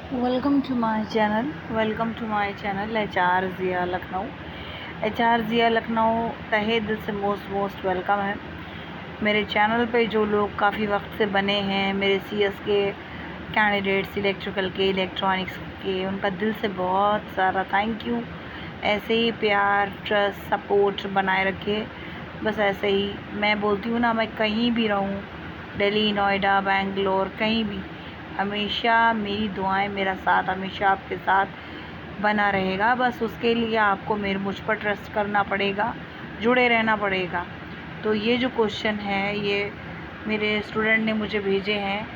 Welcome to my channel HR Ziya Lucknow. HR Ziya Lucknow तहे दिल से मोस्ट वेलकम है। मेरे चैनल पे जो लोग काफ़ी वक्त से बने हैं, मेरे CS के कैंडिडेट्स, इलेक्ट्रिकल के, इलेक्ट्रॉनिक्स के, उनका दिल से बहुत सारा थैंक यू। ऐसे ही प्यार, ट्रस्ट, सपोर्ट बनाए रखिए। बस ऐसे ही मैं बोलती हूँ ना, मैं कहीं भी रहूँ, दिल्ली, नोएडा, बेंगलोर, कहीं भी, हमेशा मेरी दुआएं, मेरा साथ हमेशा आपके साथ बना रहेगा। बस उसके लिए आपको मुझ पर ट्रस्ट करना पड़ेगा, जुड़े रहना पड़ेगा। तो ये जो क्वेश्चन है, ये मेरे स्टूडेंट ने मुझे भेजे हैं,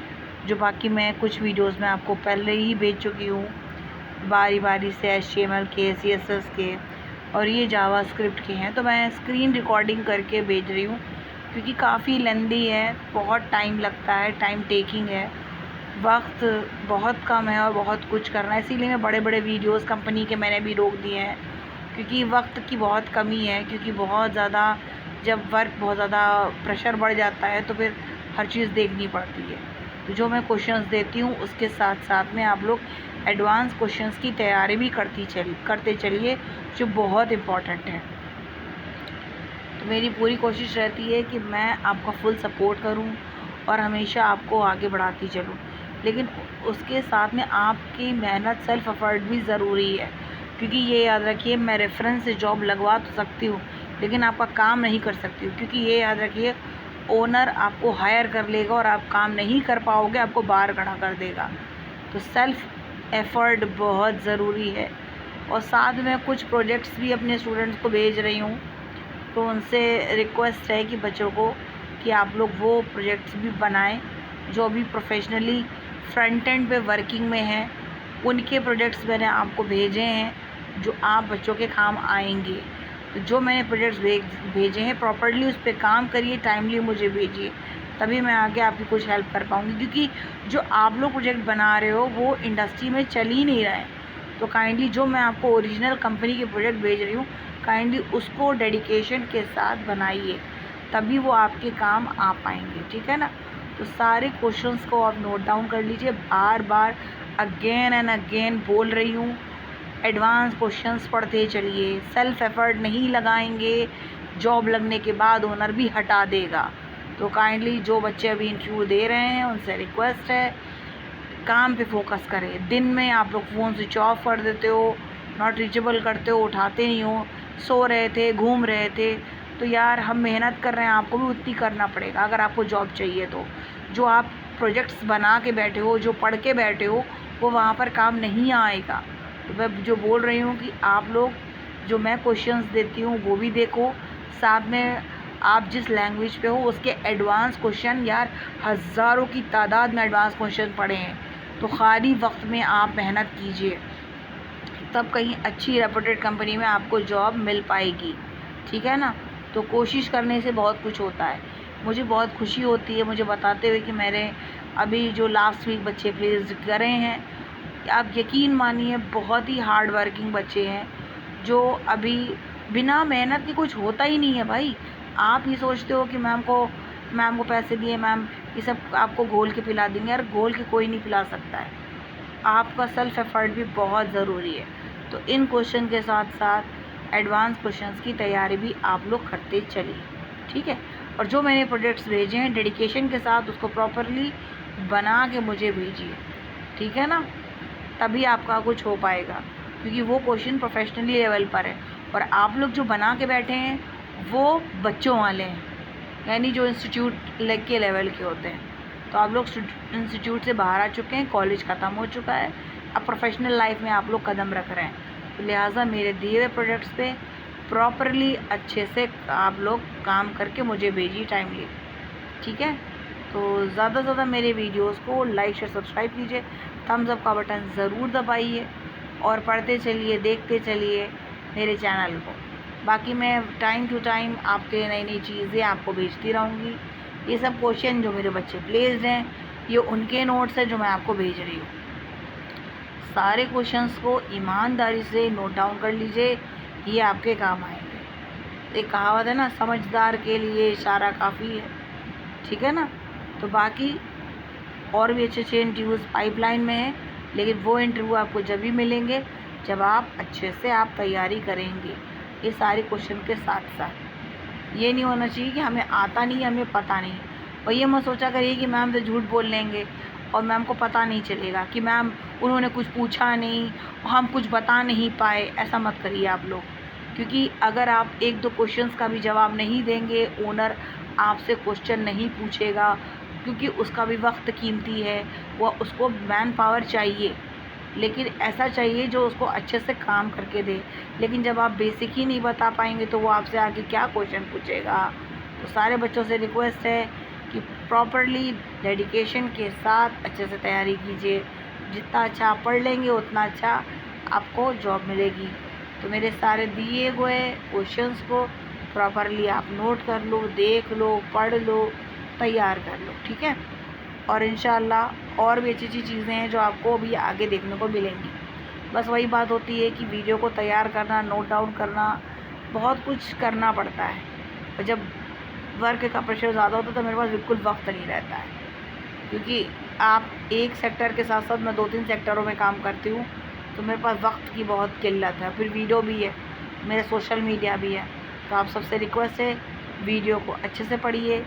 जो बाकी मैं कुछ वीडियोस में आपको पहले ही भेज चुकी हूँ बारी बारी से, HTML के, CSS के, और ये जावास्क्रिप्ट के हैं। तो मैं स्क्रीन रिकॉर्डिंग करके भेज रही हूँ, क्योंकि काफ़ी लेंदी है, बहुत टाइम लगता है, टाइम टेकिंग है, वक्त बहुत कम है और बहुत कुछ करना है। इसीलिए मैं बड़े बड़े वीडियोस कंपनी के मैंने भी रोक दिए हैं, क्योंकि वक्त की बहुत कमी है। क्योंकि बहुत ज़्यादा, जब वर्क बहुत ज़्यादा प्रेशर बढ़ जाता है तो फिर हर चीज़ देखनी पड़ती है। तो जो मैं क्वेश्चंस देती हूँ उसके साथ साथ में आप लोग एडवांस क्वेश्चंस की तैयारी भी करते चलिए, जो बहुत इम्पॉर्टेंट है। तो मेरी पूरी कोशिश रहती है कि मैं आपका फुल सपोर्ट करूं और हमेशा आपको आगे बढ़ाती चलूं, लेकिन उसके साथ में आपकी मेहनत, सेल्फ एफर्ट भी ज़रूरी है। क्योंकि ये याद रखिए, मैं रेफरेंस से जॉब लगवा तो सकती हूँ, लेकिन आपका काम नहीं कर सकती हूँ। क्योंकि ये याद रखिए, ओनर आपको हायर कर लेगा और आप काम नहीं कर पाओगे, आपको बाहर खड़ा कर देगा। तो सेल्फ एफर्ट बहुत ज़रूरी है। और साथ में कुछ प्रोजेक्ट्स भी अपने स्टूडेंट्स को भेज रही हूँ, तो उनसे रिक्वेस्ट है कि बच्चों को, कि आप लोग वो प्रोजेक्ट्स भी बनाएं जो अभी प्रोफेशनली फ्रंट एंड पे वर्किंग में हैं। उनके प्रोजेक्ट्स मैंने आपको भेजे हैं जो आप बच्चों के काम आएंगे। तो जो मैंने प्रोजेक्ट्स भेजे हैं, प्रॉपर्ली उस पर काम करिए, टाइमली मुझे भेजिए, तभी मैं आगे आपकी कुछ हेल्प कर पाऊँगी। क्योंकि जो आप लोग प्रोजेक्ट बना रहे हो वो इंडस्ट्री में चल ही नहीं रहा है। तो काइंडली जो मैं आपको ओरिजिनल कंपनी के प्रोजेक्ट भेज रही हूँ, काइंडली उसको डेडिकेशन के साथ बनाइए, तभी वो आपके काम आ पाएंगे। ठीक है ना। तो सारे क्वेश्चंस को आप नोट डाउन कर लीजिए। बार बार अगेन एंड अगेन बोल रही हूँ, एडवांस क्वेश्चंस पढ़ते चलिए। सेल्फ एफर्ट नहीं लगाएंगे, जॉब लगने के बाद ओनर भी हटा देगा। तो काइंडली जो बच्चे अभी इंटरव्यू दे रहे हैं उनसे रिक्वेस्ट है, काम पे फोकस करें। दिन में आप लोग फ़ोन स्विच ऑफ कर देते हो, नॉट रीचेबल करते हो, उठाते नहीं हो, सो रहे थे, घूम रहे थे। तो यार, हम मेहनत कर रहे हैं, आपको भी उतनी करना पड़ेगा अगर आपको जॉब चाहिए तो। जो आप प्रोजेक्ट्स बना के बैठे हो, जो पढ़ के बैठे हो, वो वहाँ पर काम नहीं आएगा। तो मैं जो बोल रही हूँ कि आप लोग, जो मैं क्वेश्चंस देती हूँ वो भी देखो, साथ में आप जिस लैंग्वेज पे हो उसके एडवांस क्वेश्चन, यार हज़ारों की तादाद में एडवांस क्वेश्चन पढ़े हैं। तो खाली वक्त में आप मेहनत कीजिए, तब कहीं अच्छी रेपुटेड कंपनी में आपको जॉब मिल पाएगी। ठीक है ना। तो कोशिश करने से बहुत कुछ होता है। मुझे बहुत खुशी होती है मुझे बताते हुए कि मेरे अभी जो लास्ट वीक बच्चे प्लेस करे हैं, आप यकीन मानिए बहुत ही हार्ड वर्किंग बच्चे हैं, जो अभी बिना मेहनत के कुछ होता ही नहीं है भाई। आप ही सोचते हो कि मैम को पैसे दिए, मैम ये सब आपको घोल के पिला देंगे। यार, घोल के कोई नहीं पिला सकता है, आपका सेल्फ एफर्ट भी बहुत ज़रूरी है। तो इन क्वेश्चन के साथ साथ एडवांस क्वेश्चंस की तैयारी भी आप लोग करते चलिए। ठीक है। और जो मैंने प्रोजेक्ट्स भेजे हैं, डेडिकेशन के साथ उसको प्रॉपरली बना के मुझे भेजिए। ठीक है ना। तभी आपका कुछ हो पाएगा, क्योंकि वो क्वेश्चन प्रोफेशनली लेवल पर है, और आप लोग जो बना के बैठे हैं वो बच्चों वाले हैं, यानी जो इंस्टीट्यूट के लेवल के होते हैं। तो आप लोग इंस्टीट्यूट से बाहर आ चुके हैं, कॉलेज ख़त्म हो चुका है, अब प्रोफेशनल लाइफ में आप लोग कदम रख रहे हैं। तो लिहाजा मेरे दिए हुए प्रोजेक्ट्स पे प्रॉपरली अच्छे से आप लोग काम करके मुझे भेजिए टाइमली। ठीक है। तो ज़्यादा से ज़्यादा मेरे वीडियोस को लाइक, शेयर, सब्सक्राइब कीजिए, थम्स अप का बटन ज़रूर दबाइए, और पढ़ते चलिए, देखते चलिए मेरे चैनल को। बाकी मैं टाइम टू टाइम आपके नई नई चीज़ें आपको भेजती रहूँगी। ये सब क्वेश्चन जो मेरे बच्चे प्लेस्ड हैं, ये उनके नोट्स हैं जो मैं आपको भेज रही हूँ। सारे क्वेश्चंस को ईमानदारी से नोट डाउन कर लीजिए, ये आपके काम आएंगे। एक कहावत है ना, समझदार के लिए इशारा काफ़ी है। ठीक है ना। तो बाकी और भी अच्छे अच्छे इंटरव्यूज़ पाइपलाइन में हैं, लेकिन वो इंटरव्यू आपको जब भी मिलेंगे जब आप अच्छे से आप तैयारी करेंगे ये सारे क्वेश्चन के साथ साथ। ये नहीं होना चाहिए कि हमें आता नहीं, हमें पता नहीं। और ये मत सोचा करिए कि मैम से झूठ बोल लेंगे और मैम को पता नहीं चलेगा कि मैम उन्होंने कुछ पूछा नहीं, हम कुछ बता नहीं पाए। ऐसा मत करिए आप लोग, क्योंकि अगर आप एक दो क्वेश्चंस का भी जवाब नहीं देंगे, ओनर आपसे क्वेश्चन नहीं पूछेगा, क्योंकि उसका भी वक्त कीमती है, वो उसको मैन पावर चाहिए, लेकिन ऐसा चाहिए जो उसको अच्छे से काम करके दे। लेकिन जब आप बेसिक ही नहीं बता पाएंगे तो वो आपसे आगे क्या क्वेश्चन पूछेगा। तो सारे बच्चों से रिक्वेस्ट है कि प्रॉपरली डेडिकेशन के साथ अच्छे से तैयारी कीजिए। जितना अच्छा आप पढ़ लेंगे उतना अच्छा आपको जॉब मिलेगी। तो मेरे सारे दिए हुए क्वेश्चंस को प्रॉपरली आप नोट कर लो, देख लो, पढ़ लो, तैयार कर लो, ठीक है। और इंशाल्लाह और भी अच्छी अच्छी चीज़ें हैं जो आपको भी आगे देखने को मिलेंगी। बस वही बात होती है कि वीडियो को तैयार करना, नोट डाउन करना, बहुत कुछ करना पड़ता है। और जब वर्क का प्रेशर ज़्यादा होता है तो मेरे पास बिल्कुल वक्त नहीं रहता है, क्योंकि आप एक सेक्टर के साथ साथ मैं 2-3 सेक्टरों में काम करती हूँ, तो मेरे पास वक्त की बहुत किल्लत है। फिर वीडियो भी है, मेरे सोशल मीडिया भी है। तो आप सबसे रिक्वेस्ट है, वीडियो को अच्छे से पढ़िए,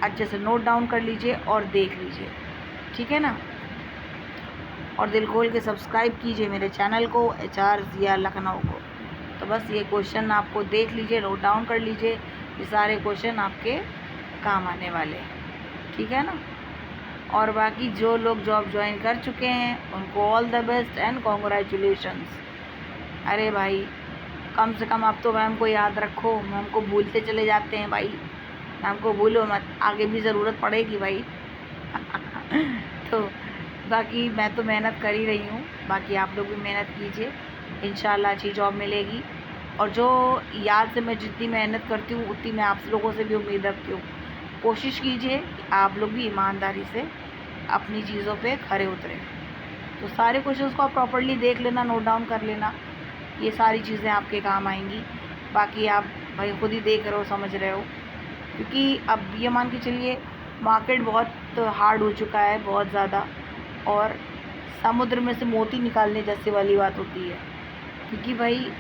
अच्छे से नोट डाउन कर लीजिए और देख लीजिए, ठीक है ना। और दिल खोल के सब्सक्राइब कीजिए मेरे चैनल को, HR ज़िया लखनऊ को। तो बस ये क्वेश्चन आपको देख लीजिए, नोट डाउन कर लीजिए, ये सारे क्वेश्चन आपके काम आने वाले हैं, ठीक है ना। और बाकी जो लोग जॉब ज्वाइन कर चुके हैं उनको all the best and congratulations. अरे भाई कम से कम आप तो मैम को याद रखो, मैम को भूलते चले जाते हैं भाई। मैम को भूलो मत, आगे भी ज़रूरत पड़ेगी भाई। तो बाकी मैं तो मेहनत कर ही रही हूँ, बाकी आप लोग भी मेहनत कीजिए, इंशाल्लाह अच्छी जॉब मिलेगी। और जो याद से मैं जितनी मेहनत करती हूँ उतनी मैं आप लोगों से भी उम्मीद रखती हूँ। कोशिश कीजिए कि आप लोग भी ईमानदारी से अपनी चीज़ों पे खरे उतरें। तो सारे क्वेश्चंस को आप प्रॉपर्ली देख लेना, नोट डाउन कर लेना, ये सारी चीज़ें आपके काम आएंगी। बाकी आप भाई खुद ही देख रहे हो, समझ रहे हो, क्योंकि अब ये मान के चलिए मार्केट बहुत हार्ड हो चुका है, बहुत ज़्यादा। और समुद्र में से मोती निकालने जैसे वाली बात होती है, क्योंकि भाई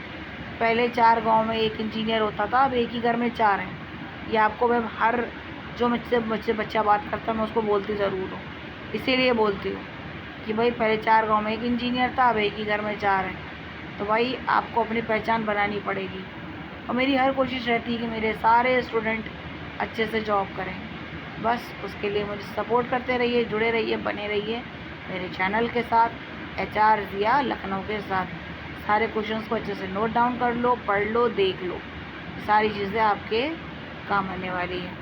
पहले 4 गांव में एक इंजीनियर होता था, अब एक ही घर में 4 हैं। ये आपको मैं हर जो मुझसे बच्चा बात करता है मैं उसको बोलती ज़रूर हूँ, इसीलिए बोलती हूँ कि भाई पहले 4 गांव में एक इंजीनियर था, अब एक ही घर में 4 हैं। तो भाई आपको अपनी पहचान बनानी पड़ेगी। और मेरी हर कोशिश रहती है कि मेरे सारे स्टूडेंट अच्छे से जॉब करें। बस उसके लिए मुझे सपोर्ट करते रहिए, जुड़े रहिए, बने रहिए मेरे चैनल के साथ, HR ज़िया लखनऊ के साथ। सारे क्वेश्चंस को अच्छे से नोट डाउन कर लो, पढ़ लो, देख लो, सारी चीज़ें आपके काम आने वाली हैं।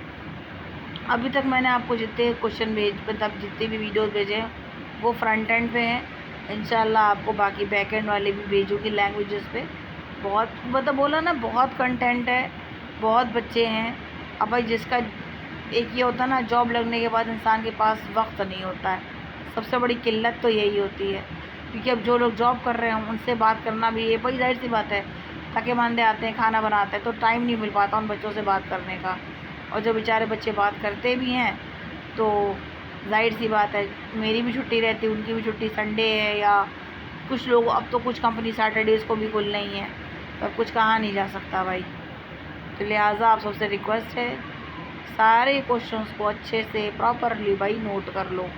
अभी तक मैंने आपको जितने क्वेश्चन मतलब जितने भी वीडियोस भेजे हैं वो फ्रंट एंड पे हैं। इंशाल्लाह आपको बाकी बैक एंड वाले भी भेजूँगी लैंग्वेजेस पे। बहुत मतलब बोला ना, बहुत कंटेंट है, बहुत बच्चे हैं। अब भाई जिसका एक ये होता है ना, जॉब लगने के बाद इंसान के पास वक्त नहीं होता है, सबसे बड़ी किल्लत तो यही होती है। क्योंकि अब जो लोग जॉब कर रहे हैं उनसे बात करना भी ये बड़ी जाहिर सी बात है, थके मांदे आते हैं, खाना बनाते हैं, तो टाइम नहीं मिल पाता उन बच्चों से बात करने का। और जो बेचारे बच्चे बात करते भी हैं तो जाहिर सी बात है, मेरी भी छुट्टी रहती है, उनकी भी छुट्टी, संडे है, या कुछ लोग अब तो कुछ कंपनी सैटरडेज़ को भी खुल नहीं है, तो कुछ कहा नहीं जा सकता भाई। तो लिहाजा आप सबसे रिक्वेस्ट है, सारे क्वेश्चंस को अच्छे से प्रॉपरली भाई नोट कर लो,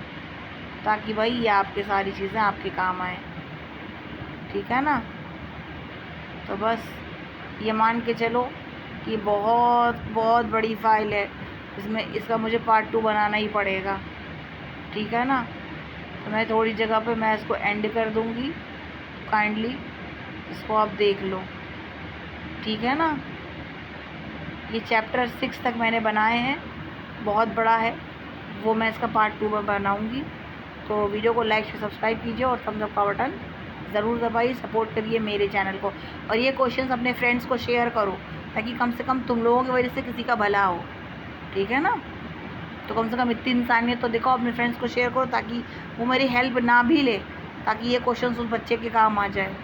ताकि भाई ये आपके सारी चीज़ें आपके काम आए, ठीक है ना। तो बस ये मान के चलो कि बहुत बहुत बड़ी फ़ाइल है, इसमें इसका मुझे पार्ट 2 बनाना ही पड़ेगा, ठीक है ना। तो मैं थोड़ी जगह पे मैं इसको एंड कर दूँगी, काइंडली इसको आप देख लो, ठीक है ना। ये चैप्टर 6 तक मैंने बनाए हैं, बहुत बड़ा है, वो मैं इसका पार्ट 2 में बनाऊँगी। तो वीडियो को लाइक से सब्सक्राइब कीजिए और थम्स अप का बटन ज़रूर दबाइए, सपोर्ट करिए मेरे चैनल को। और ये क्वेश्चंस अपने फ्रेंड्स को शेयर करो, ताकि कम से कम तुम लोगों की वजह से किसी का भला हो, ठीक है ना। तो कम से कम इतनी इंसानियत तो दिखाओ, अपने फ्रेंड्स को शेयर करो, ताकि वो मेरी हेल्प ना भी ले, ताकि ये क्वेश्चंस उस बच्चे के काम आ जाए।